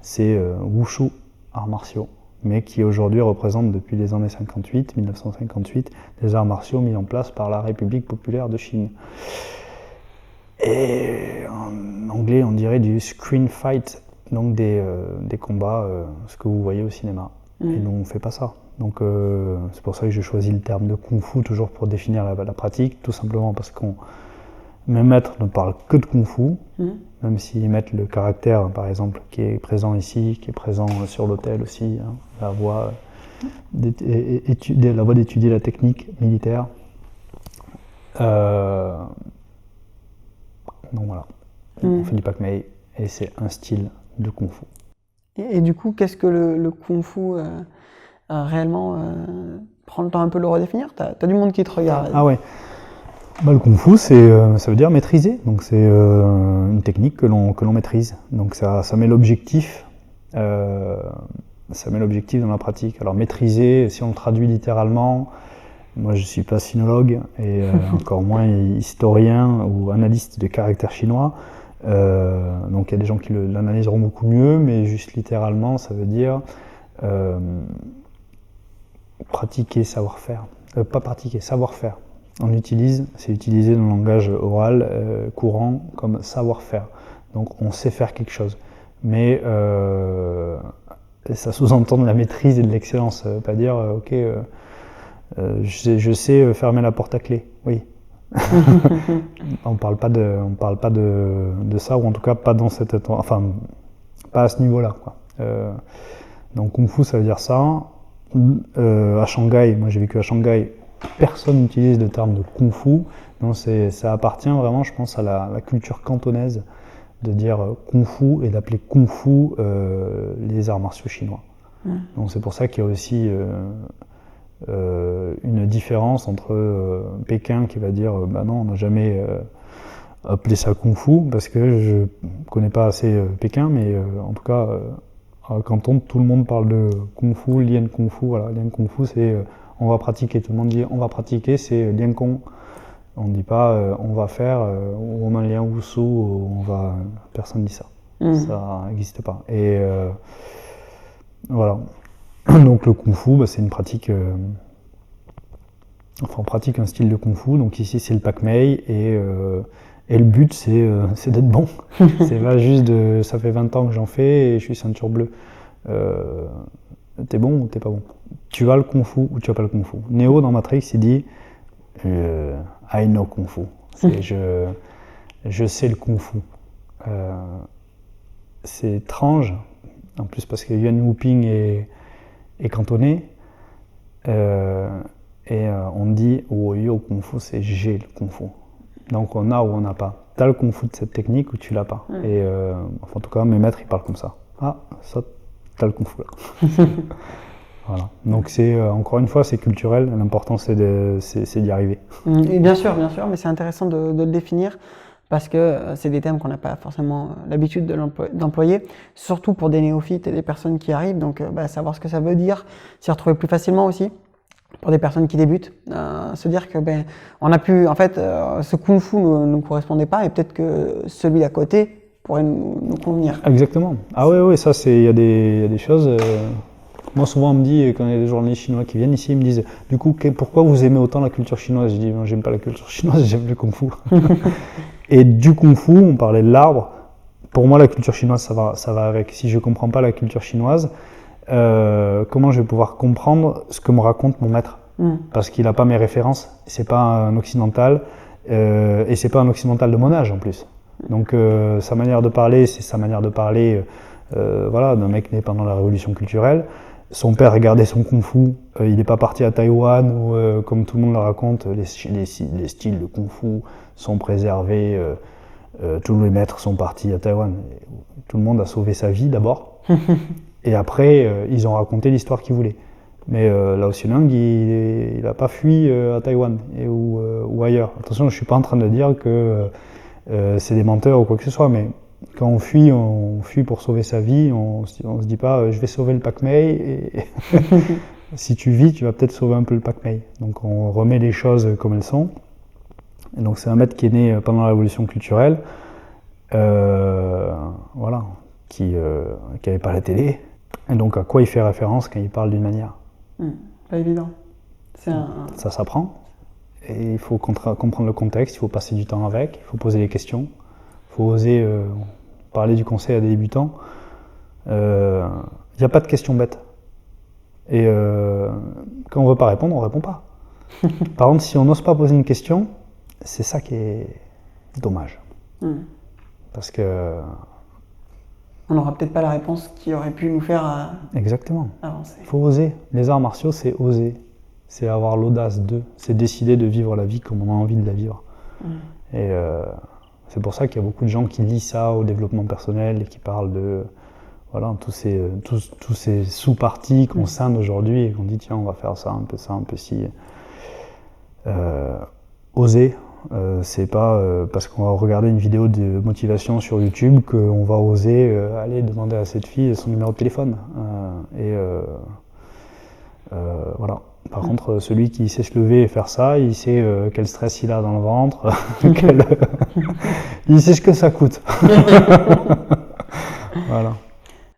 c'est Wushu, arts martiaux, mais qui aujourd'hui représente depuis les années 1958, des arts martiaux mis en place par la République populaire de Chine. Et en anglais, on dirait du screen fight, donc des combats, ce que vous voyez au cinéma. Et nous, on ne fait pas ça. Donc c'est pour ça que j'ai choisi le terme de kung-fu, toujours pour définir la pratique, tout simplement parce qu'on mes maîtres ne parlent que de kung-fu, même s'ils mettent le caractère, par exemple, qui est présent ici, qui est présent sur l'autel aussi, hein, la voie d'étudier la technique militaire. Donc voilà, on fait du Pacmei et c'est un style de kung-fu. Et du coup, qu'est-ce que le kung-fu réellement prend le temps un peu de le redéfinir? T'as du monde qui te regarde. Ah ouais. Le kung-fu, ça veut dire maîtriser. Donc c'est une technique que l'on maîtrise. Donc ça met l'objectif. Ça met l'objectif dans la pratique. Alors maîtriser, si on le traduit littéralement, moi je ne suis pas sinologue et encore moins historien ou analyste de caractère chinois. Donc il y a des gens qui l'analyseront beaucoup mieux, mais juste littéralement, ça veut dire pratiquer, savoir-faire. Pas pratiquer, savoir-faire. C'est utilisé dans le langage oral courant comme savoir-faire. Donc on sait faire quelque chose. Mais ça sous-entend de la maîtrise et de l'excellence. Pas dire, ok, je sais fermer la porte à clé. Oui. On parle pas de ça, ou en tout cas pas dans enfin, pas à ce niveau-là, quoi. Donc Kung Fu, ça veut dire ça. À Shanghai, moi j'ai vécu à Shanghai, personne n'utilise le terme de Kung Fu. Donc ça appartient vraiment, je pense, à la culture cantonaise de dire Kung Fu et d'appeler Kung Fu les arts martiaux chinois. Donc c'est pour ça qu'il y a aussi une différence entre Pékin qui va dire bah non, on n'a jamais appelé ça Kung Fu, parce que je ne connais pas assez Pékin, mais en tout cas à Canton, tout le monde parle de Kung Fu, Lian Kung Fu. Voilà, Lian Kung Fu, c'est on va pratiquer. Tout le monde dit on va pratiquer, c'est Lian Kong. On ne dit pas on va faire Romain Wushu, personne ne dit ça. Ça n'existe pas. Et voilà. Donc le Kung Fu, c'est une pratique. On pratique un style de Kung Fu. Donc ici, c'est le Pak Mei. Et le but, c'est d'être bon. C'est pas juste ça fait 20 ans que j'en fais et je suis ceinture bleue. T'es bon ou t'es pas bon? Tu vas le Kung Fu ou tu vas pas le Kung Fu? Neo dans Matrix, il dit I know Kung Fu. Je sais le Kung Fu. C'est étrange, en plus parce que Yuan Wuping est cantonné. On dit yo Kung Fu, c'est j'ai le Kung Fu. Donc on a ou on n'a pas. T'as le Kung Fu de cette technique ou tu l'as pas. Et en tout cas, mes maîtres ils parlent comme ça. Ah, ça, t'as le Kung Fu là. Voilà. Donc encore une fois, c'est culturel. L'important c'est d'y arriver. Et bien sûr, mais c'est intéressant de le définir parce que c'est des termes qu'on n'a pas forcément l'habitude d'employer, surtout pour des néophytes et des personnes qui arrivent. Donc, savoir ce que ça veut dire, s'y retrouver plus facilement aussi. Pour des personnes qui débutent, se dire que on a pu, en fait, ce Kung Fu ne nous correspondait pas et peut-être que celui d'à côté pourrait nous convenir. Exactement. Ah oui, ça il y a des choses. Moi souvent on me dit, quand il y a des journalistes chinois qui viennent ici, ils me disent du coup pourquoi vous aimez autant la culture chinoise? Je dis non, j'aime pas la culture chinoise, j'aime le Kung Fu. Et du Kung Fu, on parlait de l'arbre. Pour moi la culture chinoise ça va avec. Si je comprends pas la culture chinoise, comment je vais pouvoir comprendre ce que me raconte mon maître? Parce qu'il n'a pas mes références, c'est pas un occidental, et c'est pas un occidental de mon âge en plus. Donc sa manière de parler, c'est sa manière de parler d'un mec né pendant la révolution culturelle. Son père regardait son Kung Fu, il n'est pas parti à Taïwan où, comme tout le monde le raconte, les styles de Kung Fu sont préservés, tous les maîtres sont partis à Taïwan. Tout le monde a sauvé sa vie d'abord. Et après, ils ont raconté l'histoire qu'ils voulaient. Mais Lao Tzu-Lung, il n'a pas fui à Taïwan ou ailleurs. Attention, je ne suis pas en train de dire que c'est des menteurs ou quoi que ce soit, mais quand on fuit pour sauver sa vie, on se dit pas je vais sauver le Pak Mei. Et si tu vis, tu vas peut-être sauver un peu le Pak Mei. Donc on remet les choses comme elles sont. Et donc c'est un maître qui est né pendant la révolution culturelle, qui n'avait pas la télé. Et donc à quoi il fait référence quand il parle d'une manière? Pas évident. Ça s'apprend. Et il faut comprendre le contexte, il faut passer du temps avec, il faut poser des questions, il faut oser parler du conseil à des débutants. Il n'y a pas de questions bêtes. Et quand on ne veut pas répondre, on ne répond pas. Par contre, si on n'ose pas poser une question, c'est ça qui est dommage. Parce que on n'aura peut-être pas la réponse qui aurait pu nous faire exactement. Avancer. Il faut oser. Les arts martiaux, c'est oser. C'est avoir l'audace c'est décider de vivre la vie comme on a envie de la vivre. Et c'est pour ça qu'il y a beaucoup de gens qui lient ça au développement personnel et qui parlent de tous ces sous-parties qu'on scinde aujourd'hui et qu'on dit tiens on va faire ça, un peu ci. Oser, c'est pas parce qu'on va regarder une vidéo de motivation sur YouTube qu'on va oser aller demander à cette fille son numéro de téléphone. Voilà. Par contre, celui qui sait se lever et faire ça, il sait quel stress il a dans le ventre, il sait ce que ça coûte. Voilà.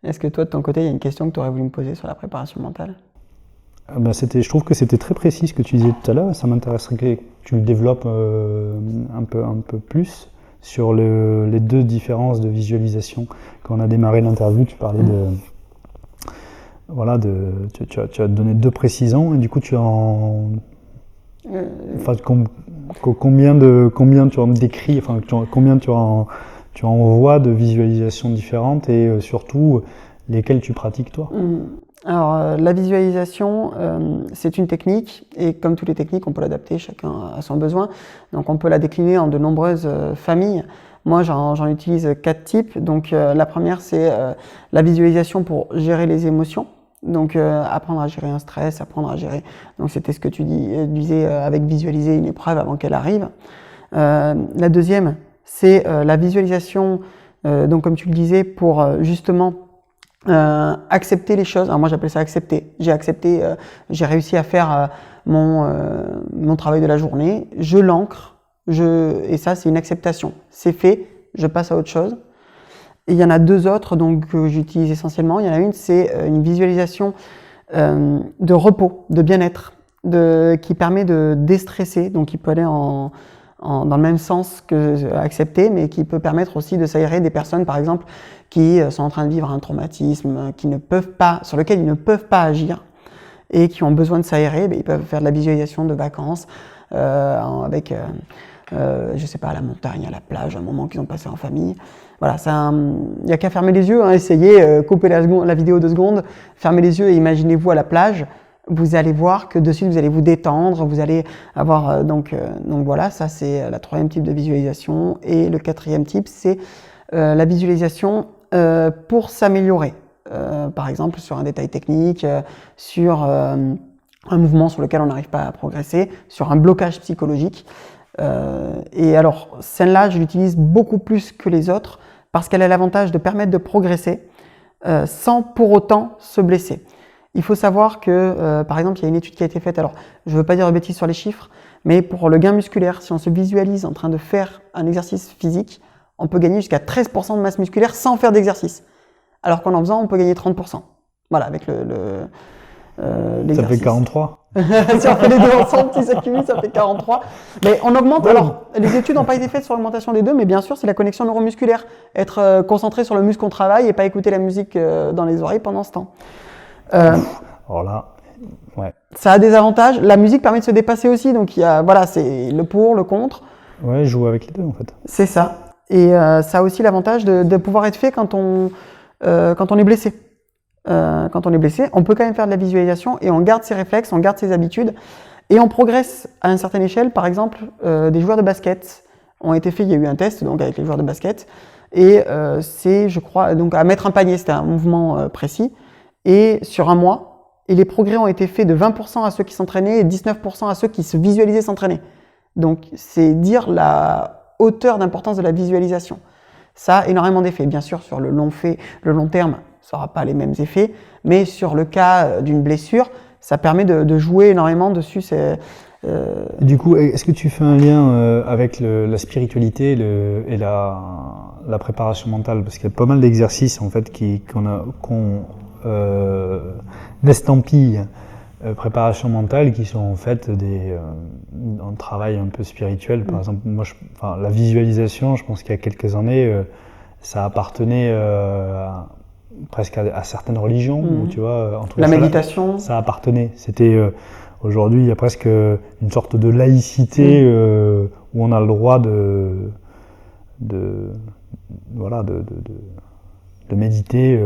Est-ce que toi, de ton côté, il y a une question que tu aurais voulu me poser sur la préparation mentale? Je trouve que c'était très précis ce que tu disais tout à l'heure. Ça m'intéresserait que tu le développes un peu plus sur les deux différences de visualisation. Quand on a démarré l'interview, tu parlais tu as donné deux précisions et du coup tu en combien tu en décris, combien tu en vois de visualisations différentes et surtout lesquelles tu pratiques toi? Alors la visualisation c'est une technique et comme toutes les techniques on peut l'adapter chacun à son besoin, donc on peut la décliner en de nombreuses familles. Moi, j'en utilise 4 types. Donc, la première, c'est la visualisation pour gérer les émotions. Donc, apprendre à gérer un stress, apprendre à gérer. Donc, c'était ce que tu disais avec visualiser une épreuve avant qu'elle arrive. La deuxième, c'est la visualisation, donc comme tu le disais, pour justement accepter les choses. Alors, moi, j'appelle ça accepter. J'ai accepté, j'ai réussi à faire mon travail de la journée. Je l'ancre. Et ça, c'est une acceptation. C'est fait, je passe à autre chose. Et il y en a 2 autres donc, que j'utilise essentiellement. Il y en a une, c'est une visualisation de repos, de bien-être, qui permet de déstresser, donc qui peut aller dans le même sens que accepter, mais qui peut permettre aussi de s'aérer des personnes, par exemple, qui sont en train de vivre un traumatisme, sur lequel ils ne peuvent pas agir et qui ont besoin de s'aérer. Ils peuvent faire de la visualisation de vacances avec, je sais pas, à la montagne, à la plage, un moment qu'ils ont passé en famille. Voilà, il n'y a qu'à fermer les yeux, essayez, couper la vidéo 2 secondes, fermez les yeux et imaginez-vous à la plage. Vous allez voir que dessus vous allez vous détendre, vous allez avoir donc voilà, ça c'est la 3e type de visualisation. Et le 4e type, c'est la visualisation pour s'améliorer. Par exemple sur un détail technique, sur un mouvement sur lequel on n'arrive pas à progresser, sur un blocage psychologique. Et alors celle-là, je l'utilise beaucoup plus que les autres parce qu'elle a l'avantage de permettre de progresser sans pour autant se blesser. Il faut savoir que, par exemple, il y a une étude qui a été faite, alors je ne veux pas dire de bêtises sur les chiffres, mais pour le gain musculaire, si on se visualise en train de faire un exercice physique, on peut gagner jusqu'à 13% de masse musculaire sans faire d'exercice. Alors qu'en faisant, on peut gagner 30%. Voilà, avec l'exercice. Ça fait 43. Si on fait les 2 ensemble, si ça cumule, ça fait 43. Mais on augmente. Alors, les études n'ont pas été faites sur l'augmentation des 2, mais bien sûr, c'est la connexion neuromusculaire. Être concentré sur le muscle qu'on travaille et pas écouter la musique dans les oreilles pendant ce temps. Alors là, ouais. Ça a des avantages. La musique permet de se dépasser aussi. Donc, voilà, c'est le pour, le contre. Ouais, jouer avec les 2 en fait. C'est ça. Et ça a aussi l'avantage de pouvoir être fait quand on est blessé. Quand on est blessé, on peut quand même faire de la visualisation et on garde ses réflexes, on garde ses habitudes et on progresse à une certaine échelle. Par exemple, des joueurs de basket ont été faits, il y a eu un test donc avec les joueurs de basket et c'est, je crois, donc à mettre un panier, c'était un mouvement précis et sur un mois, et les progrès ont été faits de 20% à ceux qui s'entraînaient et 19% à ceux qui se visualisaient s'entraîner. Donc c'est dire la hauteur d'importance de la visualisation. Ça a énormément d'effets. Bien sûr, sur le long terme, ça n'aura pas les mêmes effets, mais sur le cas d'une blessure, ça permet de jouer énormément dessus. Du coup, est-ce que tu fais un lien avec la spiritualité et la préparation mentale? Parce qu'il y a pas mal d'exercices en fait qu'on estampille préparation mentale qui sont en fait un travail un peu spirituel. Par exemple, moi, la visualisation, je pense qu'il y a quelques années, ça appartenait presque à certaines religions, où, tu vois, en tout cas, méditation. Ça appartenait. C'était aujourd'hui, il y a presque une sorte de laïcité où on a le droit de méditer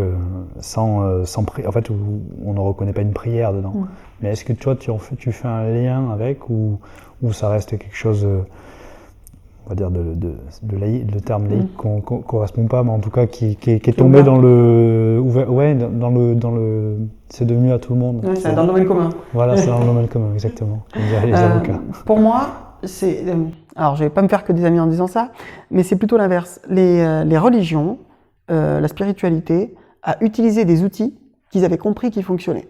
sans en fait, où on ne reconnaît pas une prière dedans. Mais est-ce que toi, tu fais un lien avec ou ça reste quelque chose, on va dire, le terme laïque qu'on correspond pas, mais en tout cas qui est tombé dans le c'est devenu à tout le monde. Ouais, c'est dans le domaine commun. Voilà, c'est dans le domaine commun, exactement. Comme diraient les avocats. Pour moi, c'est alors je vais pas me faire que des amis en disant ça, mais c'est plutôt l'inverse. Les religions, la spiritualité a utilisé des outils qu'ils avaient compris qui fonctionnaient.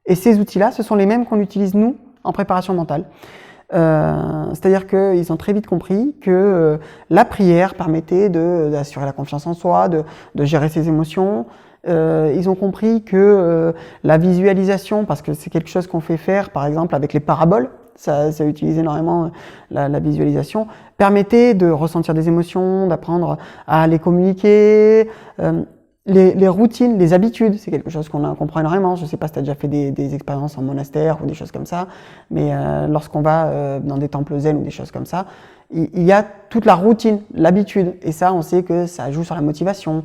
Et ces outils-là, ce sont les mêmes qu'on utilise nous en préparation mentale. C'est-à-dire qu'ils ont très vite compris que la prière permettait d'assurer la confiance en soi, de gérer ses émotions. Ils ont compris que la visualisation, parce que c'est quelque chose qu'on fait faire, par exemple avec les paraboles, ça utilise énormément la visualisation, permettait de ressentir des émotions, d'apprendre à les communiquer. Les routines, les habitudes, c'est quelque chose qu'on comprend énormément. Je ne sais pas si tu as déjà fait des expériences en monastère ou des choses comme ça, mais lorsqu'on va dans des temples zen ou des choses comme ça, il y a toute la routine, l'habitude. Et ça, on sait que ça joue sur la motivation.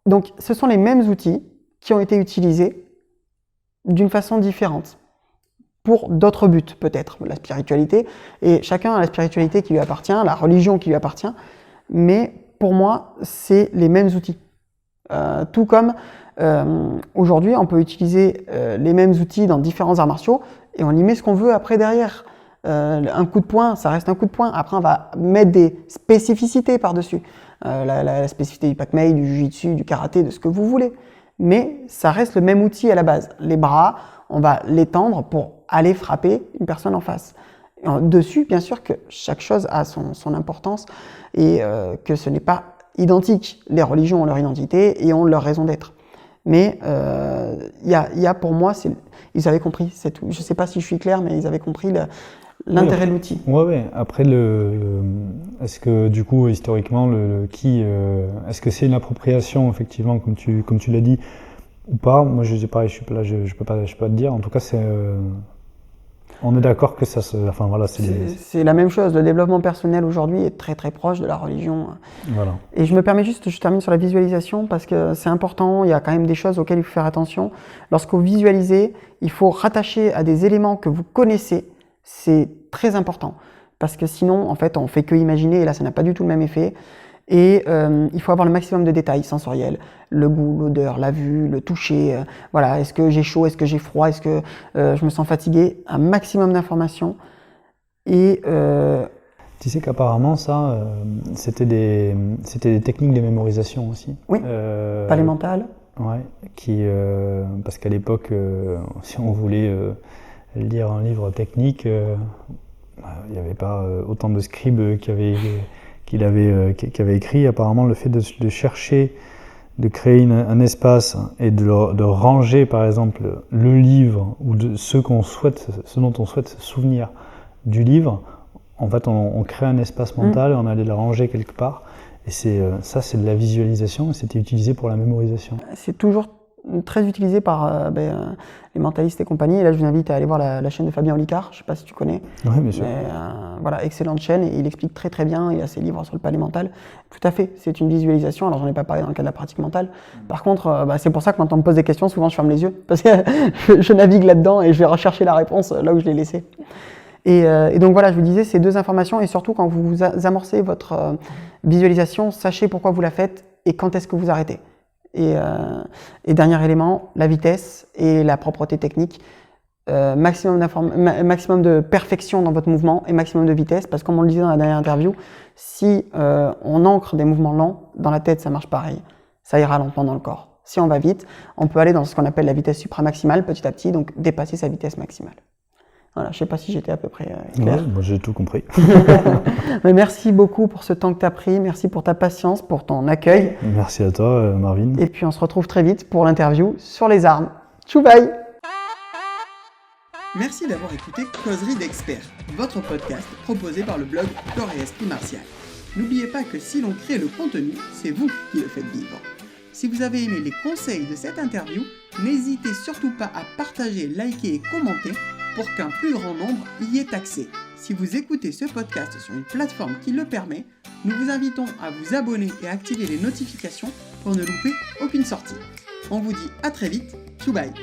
Donc, ce sont les mêmes outils qui ont été utilisés d'une façon différente pour d'autres buts, peut-être, la spiritualité. Et chacun a la spiritualité qui lui appartient, la religion qui lui appartient. Mais pour moi, c'est les mêmes outils. Tout comme aujourd'hui, on peut utiliser les mêmes outils dans différents arts martiaux et on y met ce qu'on veut après derrière. Un coup de poing, ça reste un coup de poing. Après, on va mettre des spécificités par-dessus. La spécificité du Pak-Mei, du Jiu-Jitsu, du Karaté, de ce que vous voulez. Mais ça reste le même outil à la base. Les bras, on va l'étendre pour aller frapper une personne en face. Dessus, bien sûr que chaque chose a son importance et que ce n'est pas identique. Les religions ont leur identité et ont leur raison d'être. Mais il y a pour moi, ils avaient compris, c'est tout. Je ne sais pas si je suis clair, mais ils avaient compris l'intérêt de l'outil. Ouais. Après, est-ce que du coup, historiquement, est-ce que c'est une appropriation, effectivement, comme tu l'as dit, ou pas? Moi, je dis pareil, je peux pas te dire. En tout cas, on est d'accord que ça enfin voilà, c'est la même chose. Le développement personnel aujourd'hui est très très proche de la religion. Voilà. Et je me permets juste, je termine sur la visualisation parce que c'est important. Il y a quand même des choses auxquelles il faut faire attention. Lorsque vous visualisez, il faut rattacher à des éléments que vous connaissez. C'est très important parce que sinon, en fait, on fait que imaginer et là, ça n'a pas du tout le même effet. Et il faut avoir le maximum de détails sensoriels, le goût, l'odeur, la vue, le toucher, voilà, est-ce que j'ai chaud, est-ce que j'ai froid, est-ce que je me sens fatigué, un maximum d'informations. Et tu sais qu'apparemment ça, c'était des techniques de mémorisation aussi. Oui, pas les mentales. Ouais, parce qu'à l'époque, si on voulait lire un livre technique, il n'y avait pas autant de scribes qui avait écrit. Apparemment, le fait de chercher, de créer un espace et de ranger, par exemple, le livre ou ce dont on souhaite se souvenir du livre, en fait, on crée un espace mental et on allait le ranger quelque part. Et ça, c'est de la visualisation et c'était utilisé pour la mémorisation. C'est toujours très utilisé par les mentalistes et compagnie. Et là, je vous invite à aller voir la chaîne de Fabien Olicard. Je ne sais pas si tu connais. Oui, bien sûr. Mais, voilà, excellente chaîne. Et il explique très très bien. Il a ses livres sur le palais mental. Tout à fait, c'est une visualisation. Alors, j'en ai pas parlé dans le cas de la pratique mentale. Par contre, c'est pour ça que quand on me pose des questions, souvent je ferme les yeux. Parce que je navigue là-dedans et je vais rechercher la réponse là où je l'ai laissée. Et donc voilà, je vous disais, ces deux informations. Et surtout, quand vous amorcez votre visualisation, sachez pourquoi vous la faites et quand est-ce que vous arrêtez. Et dernier élément, la vitesse et la propreté technique. Maximum de perfection dans votre mouvement et maximum de vitesse, parce que comme on le disait dans la dernière interview, si on ancre des mouvements lents, dans la tête ça marche pareil, ça ira lentement dans le corps. Si on va vite, on peut aller dans ce qu'on appelle la vitesse supramaximale petit à petit, donc dépasser sa vitesse maximale. Voilà, je ne sais pas si j'étais à peu près clair. Ouais, moi j'ai tout compris. Mais merci beaucoup pour ce temps que tu as pris, merci pour ta patience, pour ton accueil. Merci à toi Marvin. Et puis on se retrouve très vite pour l'interview sur les armes. Tchou bye. Merci d'avoir écouté Causerie d'experts, votre podcast proposé par le blog Corps et Esprit Martial. N'oubliez pas que si l'on crée le contenu, c'est vous qui le faites vivre. Si vous avez aimé les conseils de cette interview, n'hésitez surtout pas à partager, liker et commenter pour qu'un plus grand nombre y ait accès. Si vous écoutez ce podcast sur une plateforme qui le permet, nous vous invitons à vous abonner et à activer les notifications pour ne louper aucune sortie. On vous dit à très vite, tchou bye.